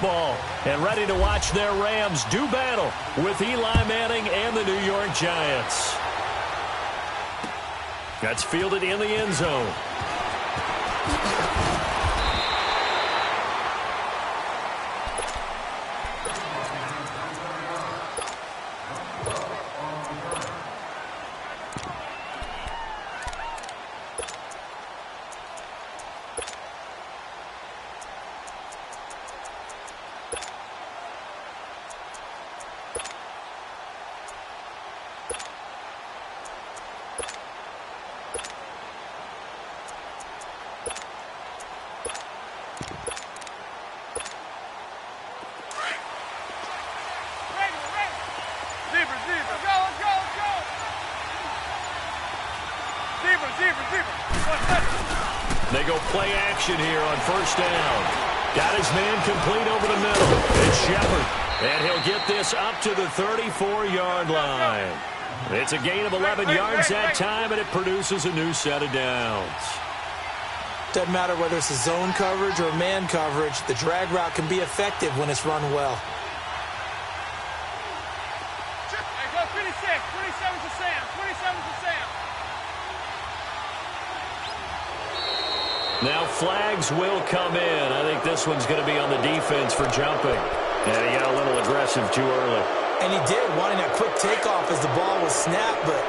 football and ready to watch their Rams do battle with Eli Manning and the New York Giants. That's fielded in the end zone. They go play action here on first down. Got his man complete over the middle. It's Shepard. And he'll get this up to the 34-yard line. It's a gain of 11 yards that time, and it produces a new set of downs. Doesn't matter whether it's a zone coverage or man coverage, the drag route can be effective when it's run well. Now flags will come in. I think this one's going to be on the defense for jumping. And he got a little aggressive too early. And he did, wanting that quick takeoff as the ball was snapped, but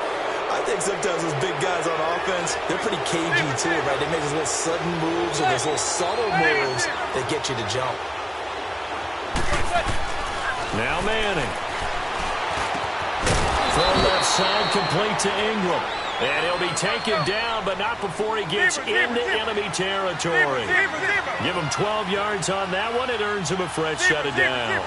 I think sometimes those big guys on offense, they're pretty cagey too, right? They make those little sudden moves or those little subtle moves that get you to jump. Now Manning. Throw left side complete to Ingram. And he'll be taken down, but not before he gets into enemy territory. Give him 12 yards on that one. It earns him a fresh set of downs.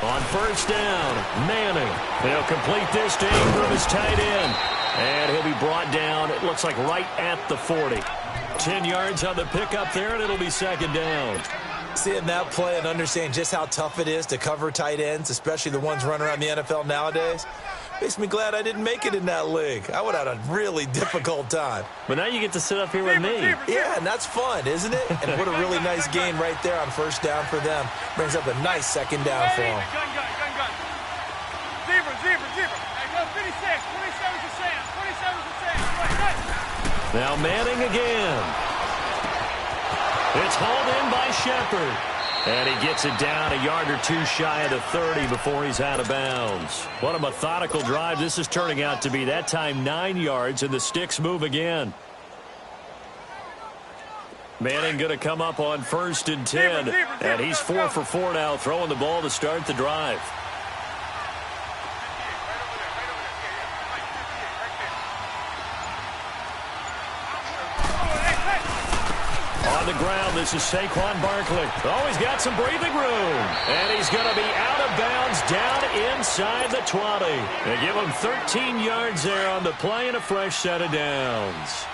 On first down, Manning. He'll complete this to Ingram as tight end. And he'll be brought down, it looks like right at the 40. 10 yards on the pickup there, and it'll be second down. Seeing that play and understanding just how tough it is to cover tight ends, especially the ones running around the NFL nowadays, makes me glad I didn't make it in that league. I would have had a really difficult time. But now you get to sit up here with me. Yeah, and that's fun, isn't it? And what a really nice gain right there on first down for them. Brings up a nice second down for them. Now Manning again. It's hauled in by Shepard. And he gets it down a yard or two shy of the 30 before he's out of bounds. What a methodical drive this is turning out to be. That time 9 yards, and the sticks move again. Manning going to come up on first and 10. And he's 4 for 4 now, throwing the ball to start the drive. On the ground, this is Saquon Barkley. Oh, he's got some breathing room. And he's going to be out of bounds down inside the 20. They give him 13 yards there on the play and a fresh set of downs.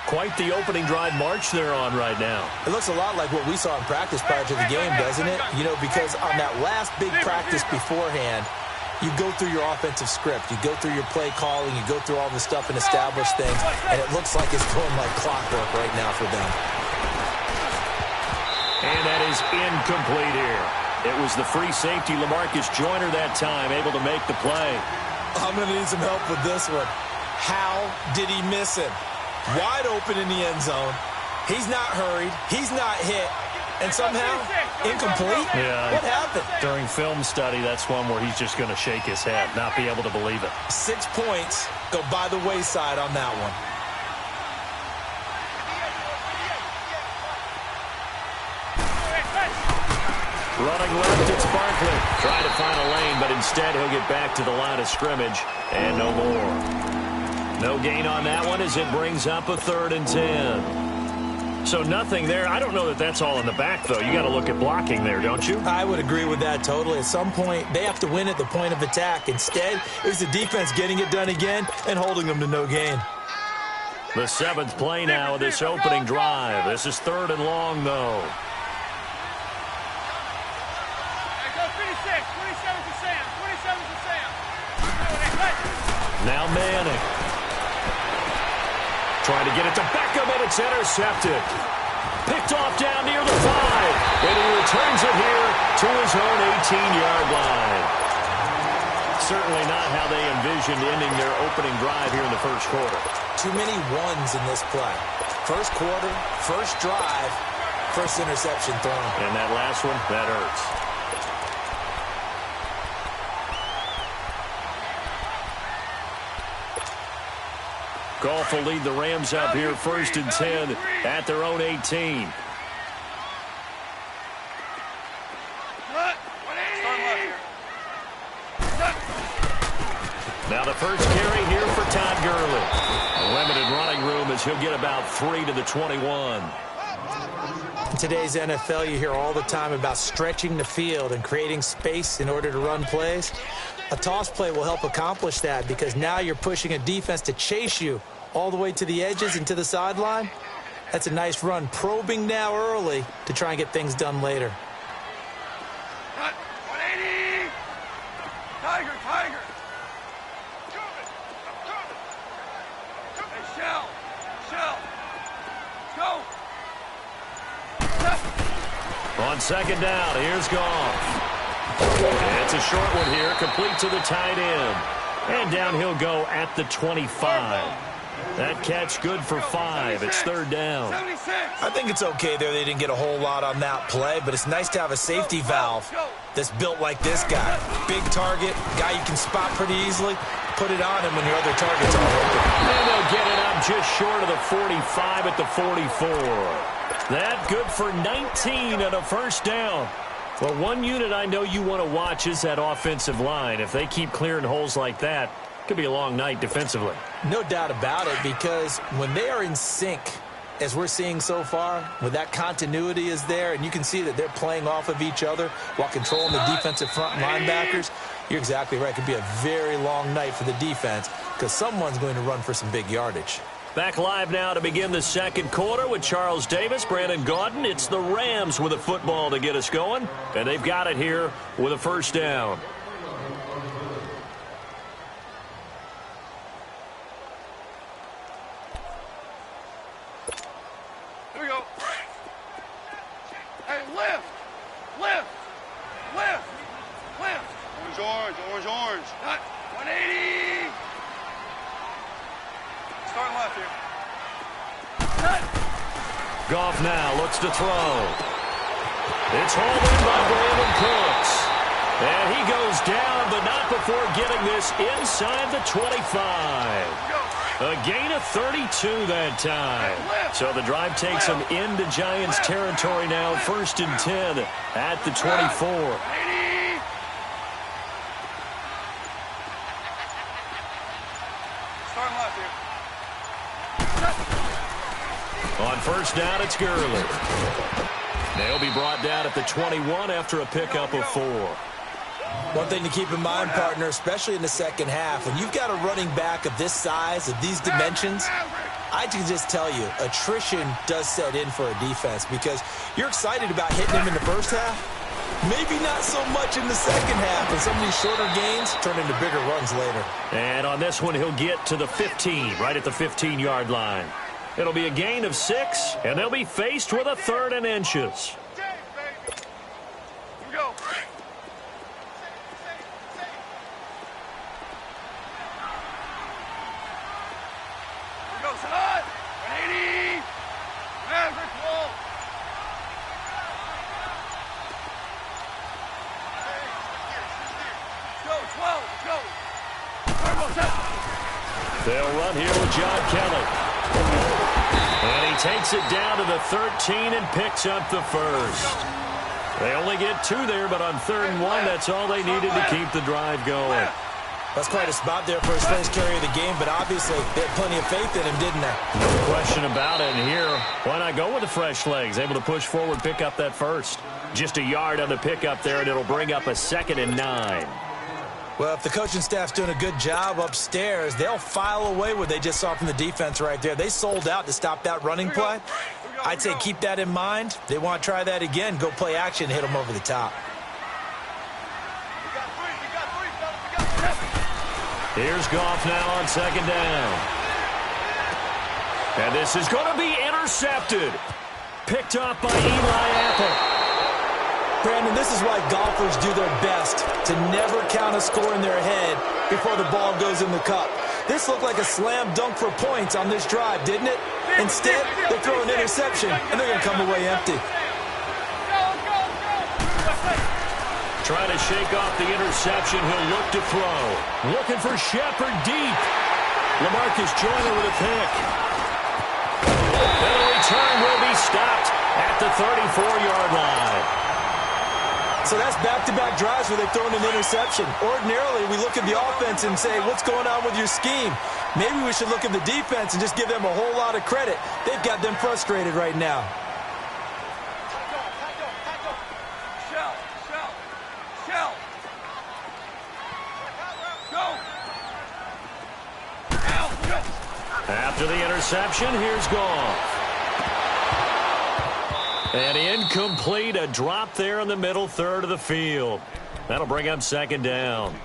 Quite the opening drive march they're on right now. It looks a lot like what we saw in practice prior to the game, doesn't it? You know, because on that last big practice beforehand, you go through your offensive script. You go through your play calling. You go through all the stuff and establish things. And it looks like it's going like clockwork right now for them. And that is incomplete here. It was the free safety, LaMarcus Joyner, that time, able to make the play. I'm going to need some help with this one. How did he miss him? Wide open in the end zone. He's not hurried. He's not hit. And somehow, incomplete? Yeah. What happened? During film study, that's one where he's just going to shake his head, not be able to believe it. 6 points go by the wayside on that one. Running left, it's Barkley. Trying to find a lane, but instead he'll get back to the line of scrimmage. And no more. No gain on that one as it brings up a 3rd and 10. So nothing there. I don't know that that's all in the back, though. You got to look at blocking there, don't you? I would agree with that totally. At some point, they have to win at the point of attack. Instead, it was the defense getting it done again and holding them to no gain. The 7th play now of this opening drive. This is 3rd and long, though. Now Manning. Trying to get it to Beckham, and it's intercepted. Picked off down near the 5, and he returns it here to his own 18-yard line. Certainly not how they envisioned ending their opening drive here in the first quarter. Too many ones in this play. First quarter, first drive, first interception thrown. And that last one, that hurts. Goff will lead the Rams up here first and 10 at their own 18. Now the first carry here for Todd Gurley. A limited running room as he'll get about 3 to the 21. In today's NFL, you hear all the time about stretching the field and creating space in order to run plays. A toss play will help accomplish that because now you're pushing a defense to chase you all the way to the edges and to the sideline. That's a nice run, probing now early to try and get things done later. 180! Tiger! Hey, Shell! Go! On second down, here's Goff. It's a short one here, complete to the tight end. And down he'll go at the 25. That catch good for 5. It's third down. I think it's okay there. They didn't get a whole lot on that play, but it's nice to have a safety valve that's built like this guy. Big target, guy you can spot pretty easily. Put it on him when your other target's all open. And they'll get it up just short of the 45 at the 44. That good for 19 and a first down. Well, one unit I know you want to watch is that offensive line. If they keep clearing holes like that, it could be a long night defensively. No doubt about it, because when they are in sync, as we're seeing so far, when that continuity is there, and you can see that they're playing off of each other while controlling the defensive front linebackers, you're exactly right. It could be a very long night for the defense because someone's going to run for some big yardage. Back live now to begin the second quarter with Charles Davis, Brandon Gaudin. It's the Rams with a football to get us going, and they've got it here with a first down. Here we go. Hey, lift! Orange. 180! Starting left here. Goff now looks to throw. It's hauled in by Brandon Cooks. And he goes down, but not before getting this inside the 25. A gain of 32 that time. So the drive takes them into Giants territory now, first and 10 at the 24. On first down, it's Gurley. They'll be brought down at the 21 after a pickup of 4. One thing to keep in mind, partner, especially in the second half, when you've got a running back of this size, of these dimensions, I can just tell you, attrition does set in for a defense because you're excited about hitting him in the first half. Maybe not so much in the second half, and some of these shorter gains turn into bigger runs later. And on this one, he'll get to the 15, right at the 15-yard line. It'll be a gain of 6, and they'll be faced with a 3rd and inches. Here we go. Son. 180. Maverick wall. Let's go, 12. Let's go. They'll run here with John Kelly. And he takes it down to the 13 and picks up the first. They only get 2 there, but on 3rd and 1, that's all they needed to keep the drive going. That's quite a spot there for his first carry of the game, but obviously they had plenty of faith in him, didn't they? No question about it. And here, why not go with the fresh legs? Able to push forward, pick up that first. Just a yard on the pickup there, and it'll bring up a 2nd and 9. Well, if the coaching staff's doing a good job upstairs, they'll file away what they just saw from the defense right there. They sold out to stop that running play. I'd say keep that in mind. They want to try that again. Go play action, hit them over the top. Here's Goff now on 2nd down. And this is going to be intercepted. Picked off by Eli Apple. Brandon, this is why golfers do their best to never count a score in their head before the ball goes in the cup. This looked like a slam dunk for points on this drive, didn't it? Instead, they throw an interception, and they're going to come away empty. Trying to shake off the interception. He'll look to throw. Looking for Shepard deep. LaMarcus Joyner with a pick. And the return will be stopped at the 34-yard line. So that's back-to-back drives where they've thrown an interception. Ordinarily, we look at the offense and say, what's going on with your scheme? Maybe we should look at the defense and just give them a whole lot of credit. They've got them frustrated right now. After the interception, here's Goff. And incomplete, a drop there in the middle third of the field. That'll bring up second down.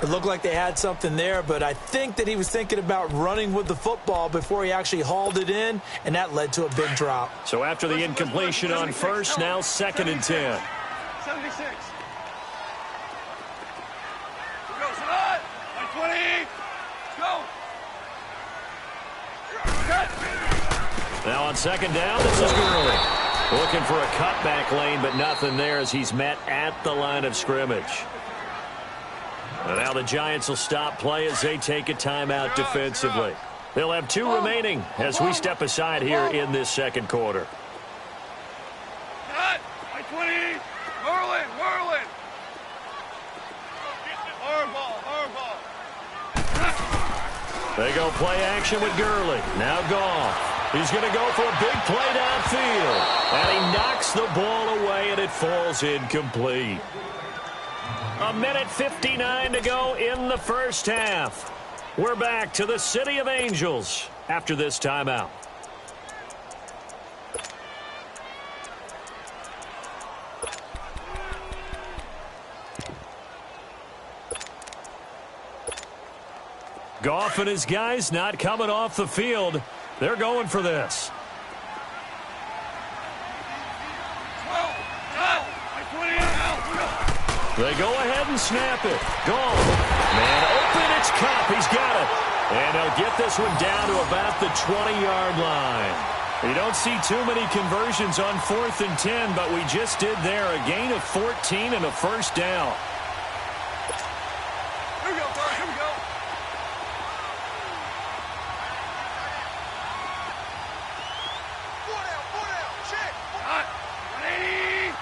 It looked like they had something there, but I think that he was thinking about running with the football before he actually hauled it in, and that led to a big drop. So after the incompletion on first, now second and 10. 76. Go, Salah. 20. Go. Now on second down, this is Gurley. Looking for a cutback lane, but nothing there as he's met at the line of scrimmage. And now the Giants will stop play as they take a timeout defensively. They'll have 2 remaining as we step aside here in this second quarter. Cut. 20. Merlin. Hardball. They go play action with Gurley. Now Goff. He's going to go for a big play downfield. And he knocks the ball away, and it falls incomplete. 1:59 to go in the first half. We're back to the City of Angels after this timeout. Goff and his guys not coming off the field. They're going for this. They go ahead and snap it. Goff. Man open, it's Cup. He's got it. And he'll get this one down to about the 20-yard line. You don't see too many conversions on 4th and 10, but we just did there. A gain of 14 and a first down. Here we go, Bart. Here we go. Four down. Check. Hot. 180.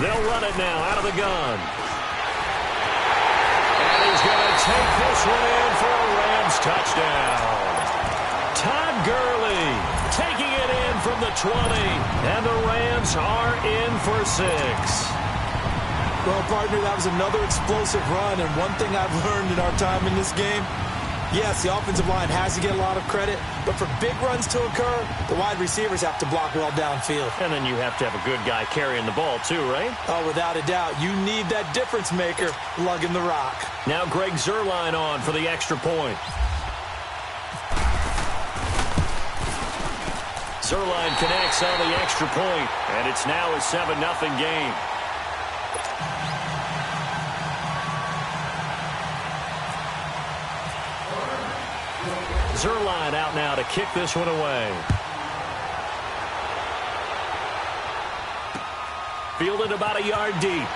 They'll run it now out of the gun. And he's going to take this one in for a Rams touchdown. Todd Gurley taking it in from the 20. And the Rams are in for 6. Well, partner, that was another explosive run. And one thing I've learned in our time in this game, yes, the offensive line has to get a lot of credit, but for big runs to occur, the wide receivers have to block well downfield. And then you have to have a good guy carrying the ball too, right? Oh, without a doubt. You need that difference maker lugging the rock. Now Greg Zuerlein on for the extra point. Zuerlein connects on the extra point, and it's now a 7-0 game. Zuerlein out now to kick this one away. Fielded about a yard deep.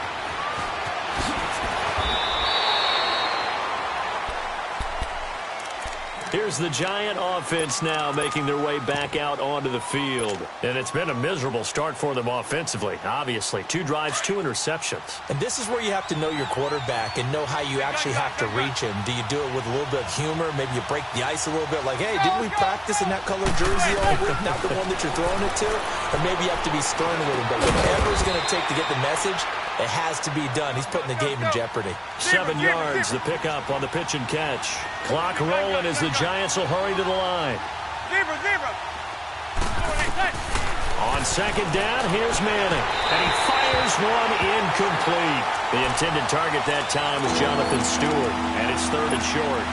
Here's the Giant offense now making their way back out onto the field. And it's been a miserable start for them offensively, obviously. 2 drives, 2 interceptions. And this is where you have to know your quarterback and know how you actually have to reach him. Do you do it with a little bit of humor? Maybe you break the ice a little bit like, hey, didn't we practice in that color jersey all week? Not the one that you're throwing it to? Or maybe you have to be stern with him. But whatever it's going to take to get the message, it has to be done. He's putting the game in jeopardy. 7 yards, the pickup on the pitch and catch. Clock rolling as the Giants will hurry to the line. Zebra. On second down, here's Manning. And he fires one incomplete. The intended target that time was Jonathan Stewart. And it's 3rd and short.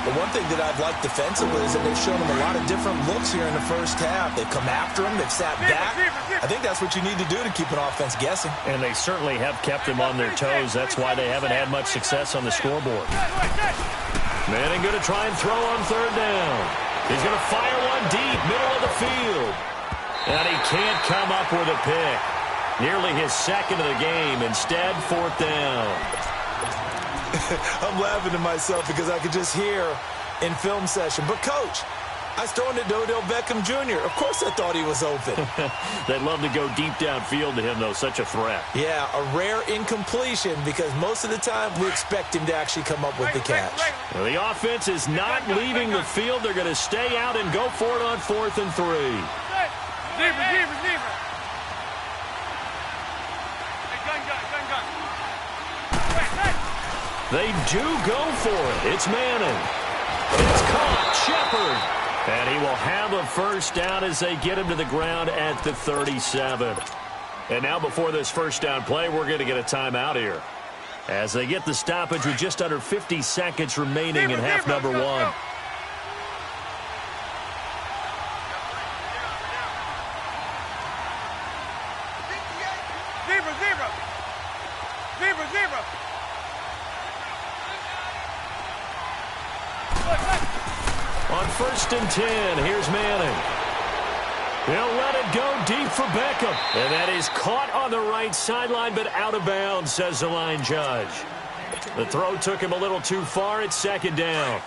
The one thing that I've liked defensively is that they've shown him a lot of different looks here in the first half. They've come after him. They've sat back. I think that's what you need to do to keep an offense guessing. And they certainly have kept them on their toes. That's why they haven't had much success on the scoreboard. Manning going to try and throw on 3rd down. He's going to fire one deep, middle of the field. And he can't come up with a pick. Nearly his 2nd of the game. Instead, 4th down. I'm laughing to myself because I could just hear in film session, but Coach, I was throwing to Odell Beckham Jr. Of course I thought he was open. They'd love to go deep downfield to him, though. Such a threat. Yeah, a rare incompletion because most of the time we expect him to actually come up with the catch. Well, the offense is not leaving the field. They're going to stay out and go for it on 4th and 3. Receiver. They do go for it. It's Manning. It's caught. Shepard. And he will have a first down as they get him to the ground at the 37. And now before this first down play, we're going to get a timeout here. As they get the stoppage with just under 50 seconds remaining in half number 1. Zebra. On 1st and 10, here's Manning. He'll let it go deep for Beckham. And that is caught on the right sideline, but out of bounds, says the line judge. The throw took him a little too far. It's 2nd down.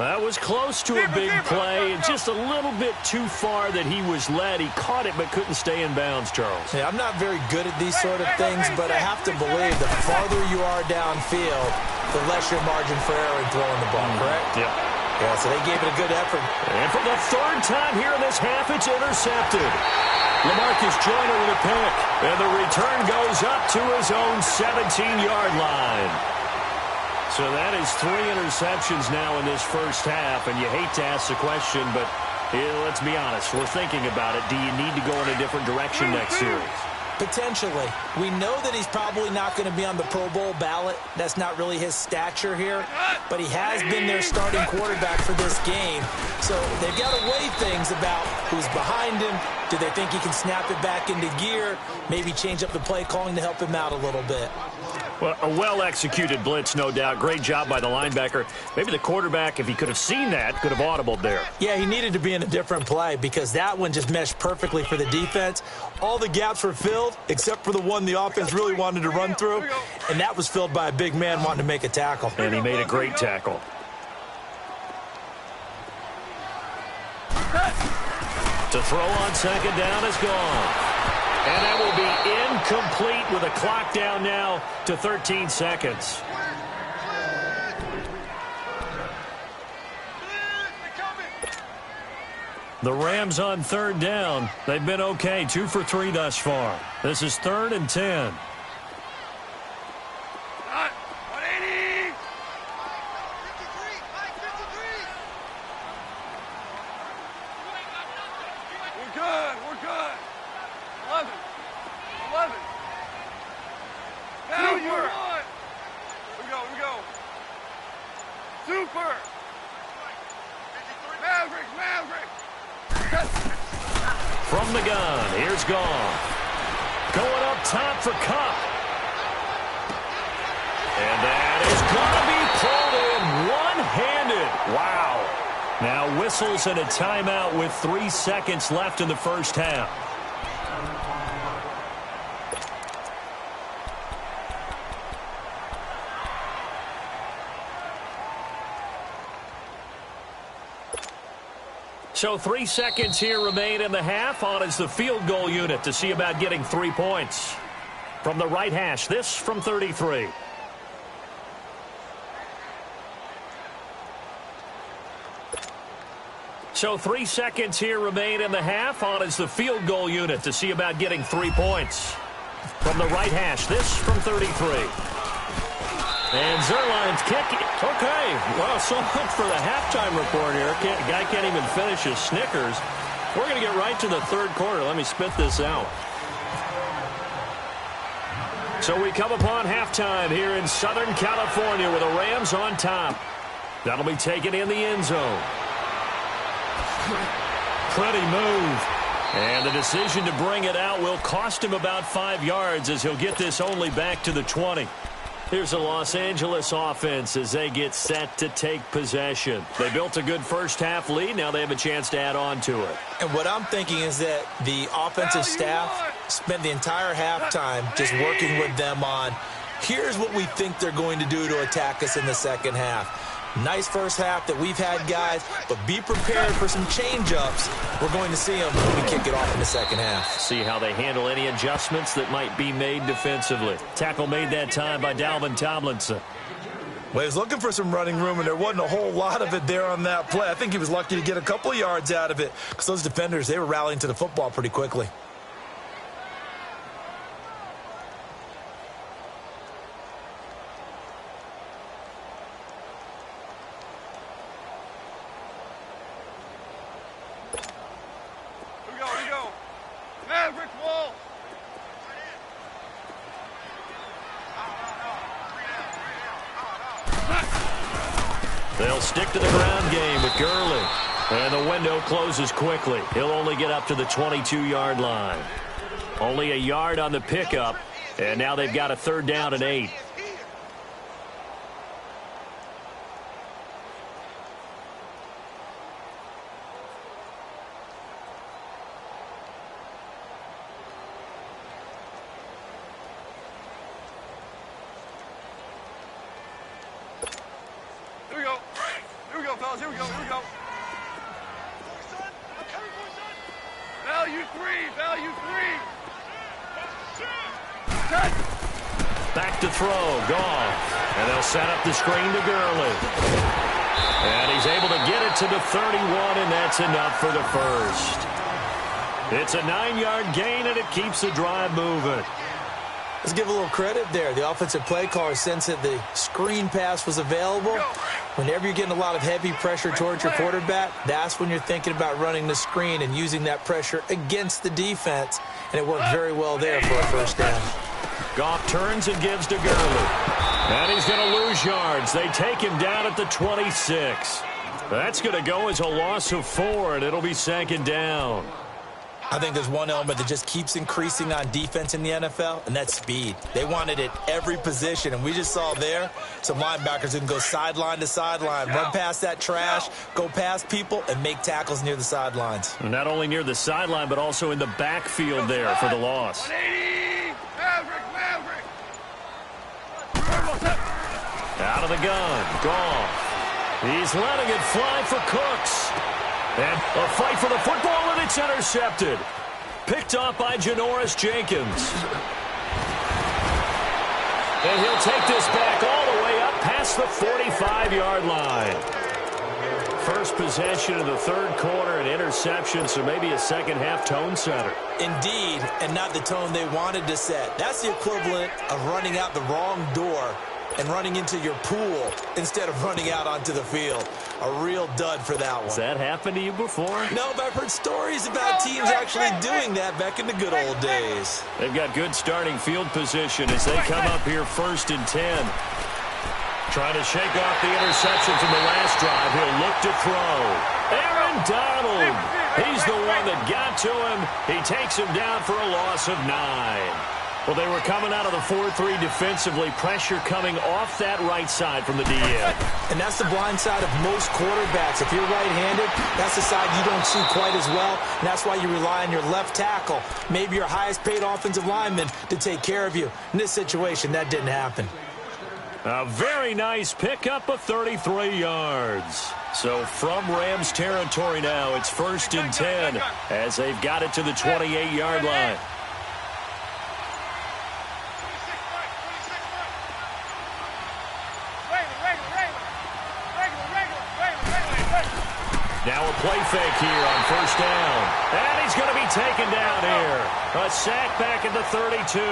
That was close to a big play, and just a little bit too far that he was led. He caught it but couldn't stay in bounds, Charles. Yeah, I'm not very good at these sort of things, but I have to believe the farther you are downfield, the less your margin for error in throwing the ball, correct? Yeah. Yeah, so they gave it a good effort. And for the 3rd time here in this half, it's intercepted. LaMarcus Joyner with a pick, and the return goes up to his own 17-yard line. So that is 3 interceptions now in this first half, and you hate to ask the question, but let's be honest. We're thinking about it. Do you need to go in a different direction next series? Potentially. We know that he's probably not going to be on the Pro Bowl ballot. That's not really his stature here, but he has been their starting quarterback for this game. So they've got to weigh things about who's behind him. Do they think he can snap it back into gear? Maybe change up the play calling to help him out a little bit. Well, a well-executed blitz, no doubt. Great job by the linebacker. Maybe the quarterback, if he could have seen that, could have audibled there. Yeah, he needed to be in a different play because that one just meshed perfectly for the defense. All the gaps were filled except for the one the offense really wanted to run through, and that was filled by a big man wanting to make a tackle. And he made a great tackle. To throw on 2nd down is gone. And that will be incomplete with a clock down now to 13 seconds. The Rams on 3rd down. They've been okay, 2 for 3 thus far. This is 3rd and 10. We're good. 11. Now you want. We go. Super. Maverick. From the gun, here's Goff. Going up top for Cup. And that is going to be pulled in one-handed. Wow. Now whistles and a timeout with 3 seconds left in the first half. So 3 seconds here remain in the half. On is the field goal unit to see about getting 3 points. From the right hash, this from 33. So 3 seconds here remain in the half. On is the field goal unit to see about getting 3 points. From the right hash, this from 33. And Zerline's kick. Okay, well, so much for the halftime report here. Guy can't even finish his Snickers. We're going to get right to the third quarter. Let me spit this out. So we come upon halftime here in Southern California with the Rams on top. That'll be taken in the end zone. Pretty move. And the decision to bring it out will cost him about 5 yards as he'll get this only back to the 20. Here's the Los Angeles offense as they get set to take possession. They built a good first-half lead. Now they have a chance to add on to it. And what I'm thinking is that the offensive staff spent the entire halftime just working with them on, here's what we think they're going to do to attack us in the second half. Nice first half that we've had, guys, but be prepared for some change-ups. We're going to see them when we kick it off in the second half. See how they handle any adjustments that might be made defensively. Tackle made that time by Dalvin Tomlinson. Well, he was looking for some running room, and there wasn't a whole lot of it there on that play. I think he was lucky to get a couple of yards out of it because those defenders, they were rallying to the football pretty quickly. They'll stick to the ground game with Gurley. And the window closes quickly. He'll only get up to the 22-yard line. Only a yard on the pickup. And now they've got a 3rd down and 8. Here we go. Value three. Back to throw. Goff. And they'll set up the screen to Gurley. And he's able to get it to the 31, and that's enough for the first. It's a 9-yard gain, and it keeps the drive moving. Let's give a little credit there. The offensive play caller sensed that the screen pass was available. Whenever you're getting a lot of heavy pressure towards your quarterback, that's when you're thinking about running the screen and using that pressure against the defense. And it worked very well there for a first down. Goff turns and gives to Gurley. And he's going to lose yards. They take him down at the 26. That's going to go as a loss of 4, and it'll be 2nd down. I think there's one element that just keeps increasing on defense in the NFL, and that's speed. They want it at every position, and we just saw there some linebackers who can go sideline to sideline, run past that trash, go past people, and make tackles near the sidelines. Not only near the sideline, but also in the backfield there for the loss. Out of the gun, Goff. He's letting it fly for Cooks. And a fight for the football, and it's intercepted. Picked off by Janoris Jenkins. And he'll take this back all the way up past the 45-yard line. First possession of the third quarter, an interception, so maybe a second-half tone setter. Indeed, and not the tone they wanted to set. That's the equivalent of running out the wrong door and running into your pool instead of running out onto the field. A real dud for that one. Has that happened to you before? No, but I've heard stories about teams actually doing that back in the good old days. They've got good starting field position as they come up here 1st and 10. Trying to shake off the interception from the last drive. He'll look to throw. Aaron Donald. He's the one that got to him. He takes him down for a loss of 9. Well, they were coming out of the 4-3 defensively. Pressure coming off that right side from the DN. And that's the blind side of most quarterbacks. If you're right-handed, that's the side you don't see quite as well. And that's why you rely on your left tackle, maybe your highest-paid offensive lineman, to take care of you. In this situation, that didn't happen. A very nice pickup of 33 yards. So from Rams territory now, it's 1st and 10 as they've got it to the 28-yard line. Now a play fake here on 1st down. And he's going to be taken down here. A sack back at the 32.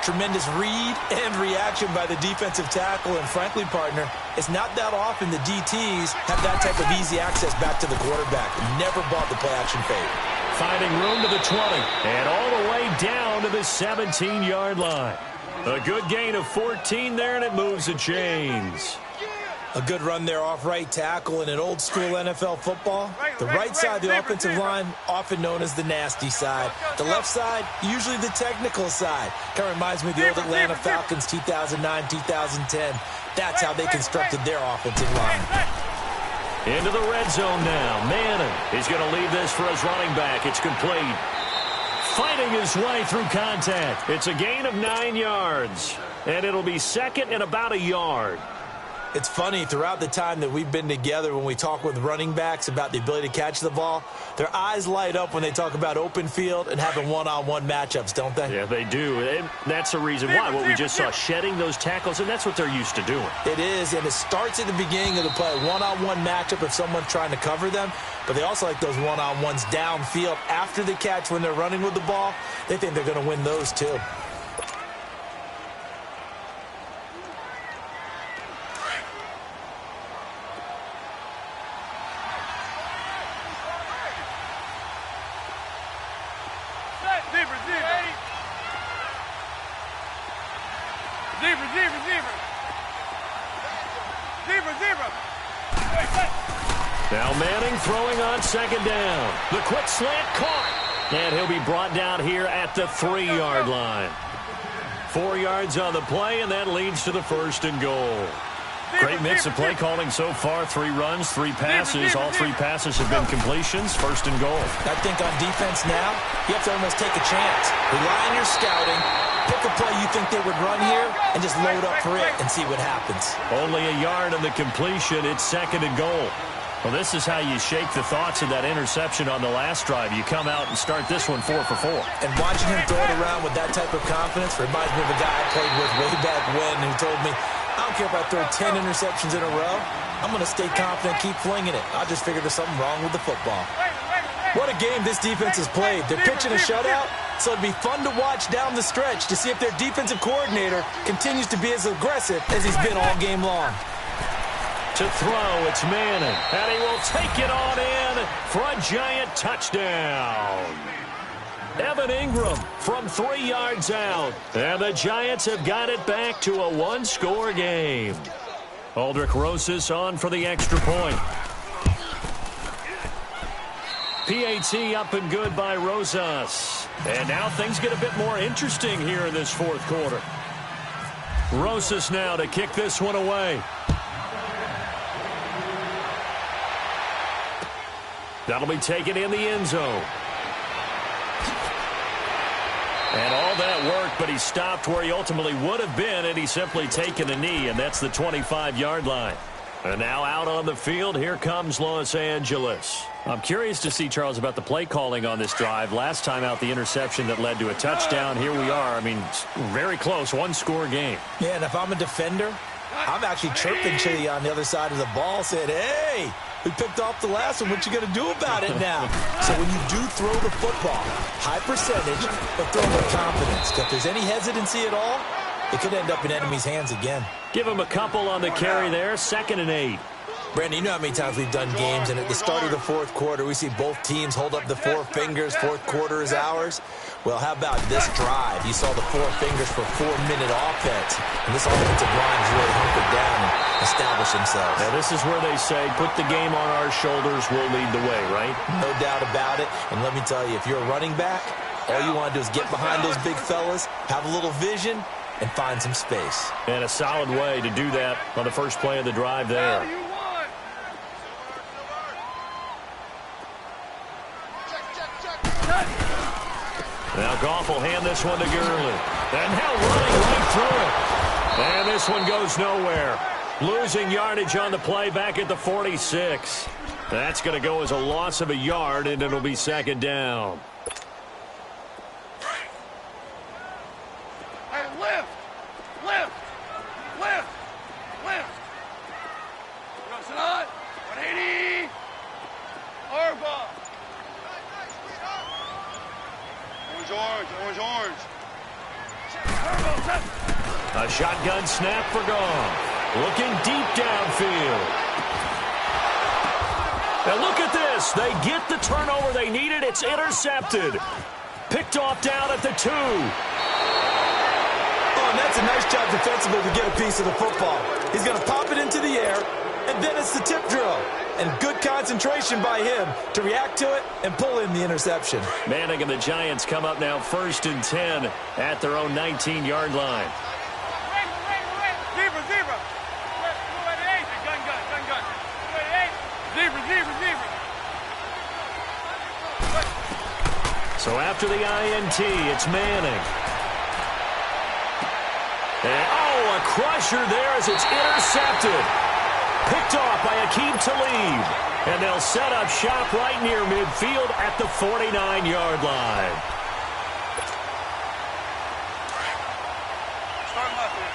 Tremendous read and reaction by the defensive tackle. And frankly, partner, it's not that often the DTs have that type of easy access back to the quarterback. Never bought the play-action fake. Finding room to the 20 and all the way down to the 17-yard line. A good gain of 14 there, and it moves the chains. A good run there off right tackle in an old-school NFL football. The right side of the offensive line, often known as the nasty side. The left side, usually the technical side. Kind of reminds me of the old Atlanta Falcons 2009, 2010. That's how they constructed their offensive line. Into the red zone now. Manning is going to leave this for his running back. It's complete. Fighting his way through contact. It's a gain of 9 yards. And it'll be second and about a yard. It's funny, throughout the time that we've been together, when we talk with running backs about the ability to catch the ball, their eyes light up when they talk about open field and having one-on-one matchups, don't they? Yeah, they do. And that's the reason why. What we just saw, shedding those tackles, and that's what they're used to doing. It is, and it starts at the beginning of the play. One-on-one matchup if someone's trying to cover them, but they also like those one-on-ones downfield after the catch when they're running with the ball. They think they're going to win those too. Now Manning throwing on second down. The quick slant caught. And he'll be brought down here at the 3-yard line. 4 yards on the play, and that leads to the first and goal. Great mix of play calling so far. 3 runs, 3 passes. All 3 passes have been completions. First and goal. I think on defense now, you have to almost take a chance. Rely on your scouting. Pick a play you think they would run here and just load up for it and see what happens. Only a yard on the completion. It's second and goal. Well, this is how you shake the thoughts of that interception on the last drive. You come out and start this one 4 for 4. And watching him throw it around with that type of confidence reminds me of a guy I played with way back when who told me, I don't care if I throw 10 interceptions in a row. I'm going to stay confident, keep flinging it. I just figured there's something wrong with the football. What a game this defense has played. They're pitching a shutout, so it'd be fun to watch down the stretch to see if their defensive coordinator continues to be as aggressive as he's been all game long. To throw, it's Manning, and he will take it on in for a giant touchdown. Evan Ingram from 3 yards out, and the Giants have got it back to a 1-score game. Aldrich Rosas on for the extra point. PAT up and good by Rosas. And now things get a bit more interesting here in this 4th quarter. Rosas now to kick this one away. That'll be taken in the end zone. And all that work, but he stopped where he ultimately would have been, and he's simply taken a knee, and that's the 25-yard line. And now out on the field, here comes Los Angeles. I'm curious to see, Charles, about the play calling on this drive. Last time out, the interception that led to a touchdown. Here we are. I mean, very close, 1-score game. Yeah, and if I'm a defender, I'm actually chirping to you on the other side of the ball, saying, hey, we picked off the last one. What you going to do about it now? So when you do throw the football, high percentage, but throw with confidence. If there's any hesitancy at all, it could end up in enemy's hands again. Give him a couple on the carry there. 2nd and 8. Brandon, you know how many times we've done games, and at the start of the 4th quarter, we see both teams hold up the 4 fingers. 4th quarter is ours. Well, how about this drive? You saw the 4 fingers for 4-minute offense, and this offensive line has really hunkered down and established themselves. Now, this is where they say, put the game on our shoulders, we'll lead the way, right? No doubt about it. And let me tell you, if you're a running back, all you want to do is get behind those big fellas, have a little vision, and find some space. And a solid way to do that on the first play of the drive there. Now Goff will hand this one to Gurley. And now running right through it. And this one goes nowhere. Losing yardage on the play back at the 46. That's going to go as a loss of a yard, and it'll be 2nd down. Hey, lift! Lift! Lift! Lift! Cross it on! 180! Arba! Orange, orange, orange, orange. Shotgun snap for Goff. Looking deep downfield. Now look at this. They get the turnover they needed. It's intercepted. Picked off down at the 2. And that's a nice job defensively to get a piece of the football. He's going to pop it into the air, and then it's the tip drill. And good concentration by him to react to it and pull in the interception. Manning and the Giants come up now 1st and 10 at their own 19-yard line. Zebra. Gun. Zebra. So after the INT, it's Manning. And, a crusher there as it's intercepted. Picked off by Akeem Talib. And they'll set up shop right near midfield at the 49-yard line. Start left here.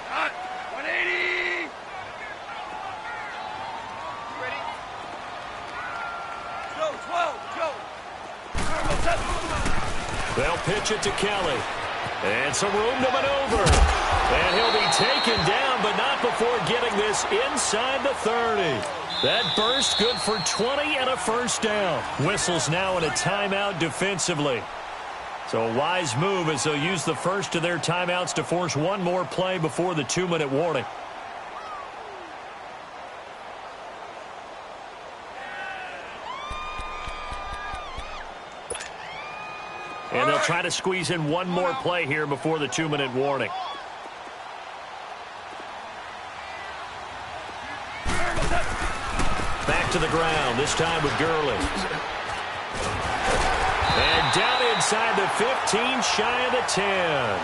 Hot. 180. You ready? Go, 12. Go. They'll pitch it to Kelly. And some room to maneuver. And he'll be taken down, but not before getting this inside the 30. That burst good for 20 and a first down. Whistles now in a timeout defensively. So a wise move as they'll use the first of their timeouts to force one more play before the 2-minute warning. And they'll try to squeeze in one more play here before the 2-minute warning. Back to the ground, this time with Gurley. And down inside the 15, shy of the 10.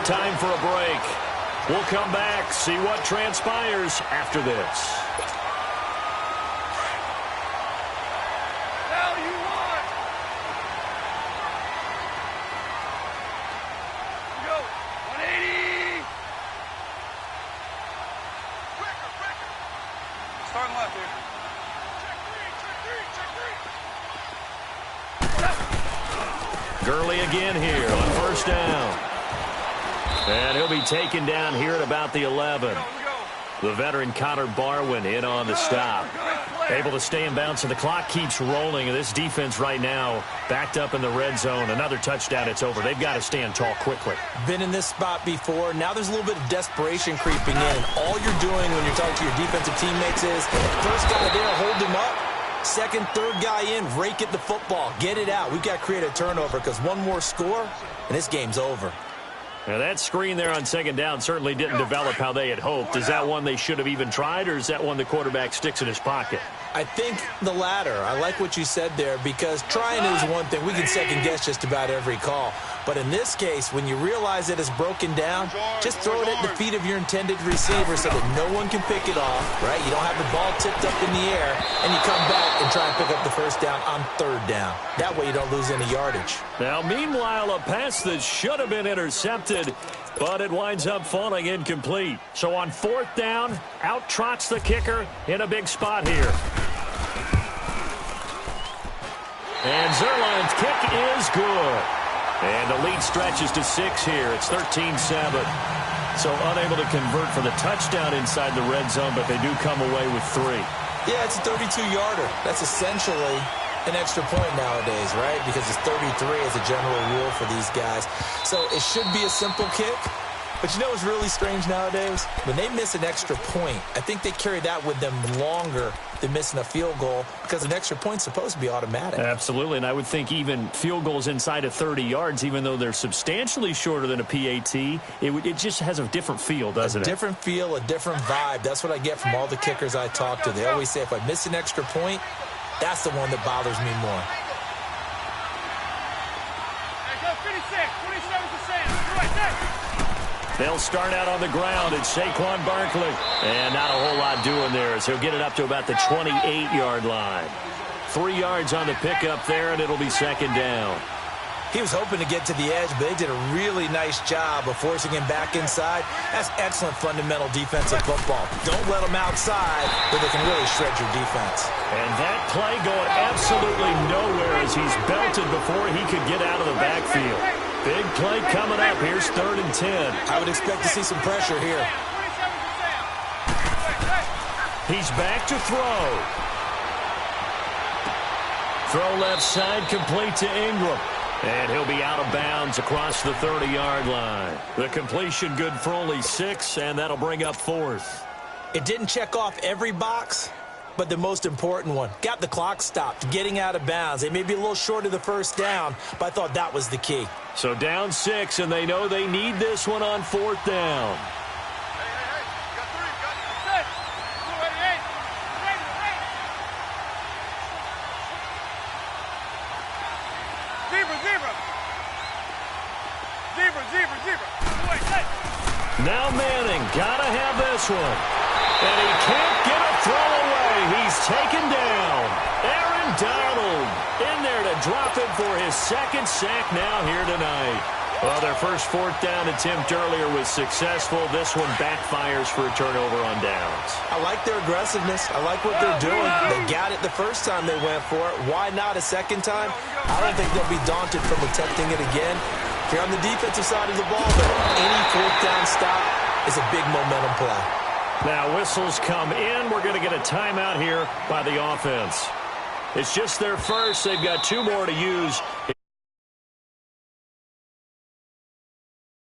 Time for a break. We'll come back, see what transpires after this. Gurley again here on first down. And he'll be taken down here at about the 11. The veteran Connor Barwin in on the stop. Able to stay in bounds, and the clock keeps rolling. And this defense right now backed up in the red zone. Another touchdown, it's over. They've got to stand tall quickly. Been in this spot before. Now there's a little bit of desperation creeping in. All you're doing when you're talking to your defensive teammates is first guy there, hold him up. Second, third guy in, rake at the football. Get it out. We've got to create a turnover because one more score, and this game's over. Now that screen there on second down certainly didn't develop how they had hoped. Is that one they should have even tried, or is that one the quarterback sticks in his pocket? I think the latter. I like what you said there because trying is one thing. We can second guess just about every call. But in this case, when you realize that it's broken down, just throw it at the feet of your intended receiver so that no one can pick it off, right? You don't have the ball tipped up in the air, and you come back and try and pick up the first down on third down. That way you don't lose any yardage. Now, meanwhile, a pass that should have been intercepted, but it winds up falling incomplete. So on fourth down, out trots the kicker in a big spot here. And Zerline's kick is good. And the lead stretches to 6 here. It's 13-7. So unable to convert for the touchdown inside the red zone, but they do come away with 3. Yeah, it's a 32-yarder. That's essentially an extra point nowadays, right? Because it's 33 as a general rule for these guys. So it should be a simple kick. But you know what's really strange nowadays? When they miss an extra point, I think they carry that with them longer than missing a field goal because an extra point's supposed to be automatic. Absolutely, and I would think even field goals inside of 30 yards, even though they're substantially shorter than a PAT, it just has a different feel, doesn't it? A different feel, a different vibe. That's what I get from all the kickers I talk to. They always say if I miss an extra point, that's the one that bothers me more. Go 56, 27%. Right there. They'll start out on the ground. It's Saquon Barkley. And not a whole lot doing there as he'll get it up to about the 28-yard line. 3 yards on the pickup there, and it'll be second down. He was hoping to get to the edge, but they did a really nice job of forcing him back inside. That's excellent fundamental defensive football. Don't let them outside where they can really shred your defense. And that play going absolutely nowhere as he's belted before he could get out of the backfield. Big play coming up. Here's 3rd and 10. I would expect to see some pressure here. He's back to throw. Throw left side, complete to Ingram. And he'll be out of bounds across the 30-yard line. The completion good for only 6, and that'll bring up 4th. It didn't check off every box, but the most important one. Got the clock stopped, getting out of bounds. They may be a little short of the first down, but I thought that was the key. So down 6, and they know they need this one on 4th down. Now Manning, gotta have this one. And he can't get a throw away. He's taken down. Aaron Donald in there to drop it for his 2nd sack now here tonight. Well, their first 4th down attempt earlier was successful. This one backfires for a turnover on downs. I like their aggressiveness. I like what they're doing. They got it the first time they went for it. Why not a second time? I don't think they'll be daunted from attempting it again. If you're on the defensive side of the ball, but any 4th down stop is a big momentum play. Now whistles come in. We're going to get a timeout here by the offense. It's just their first. They've got 2 more to use.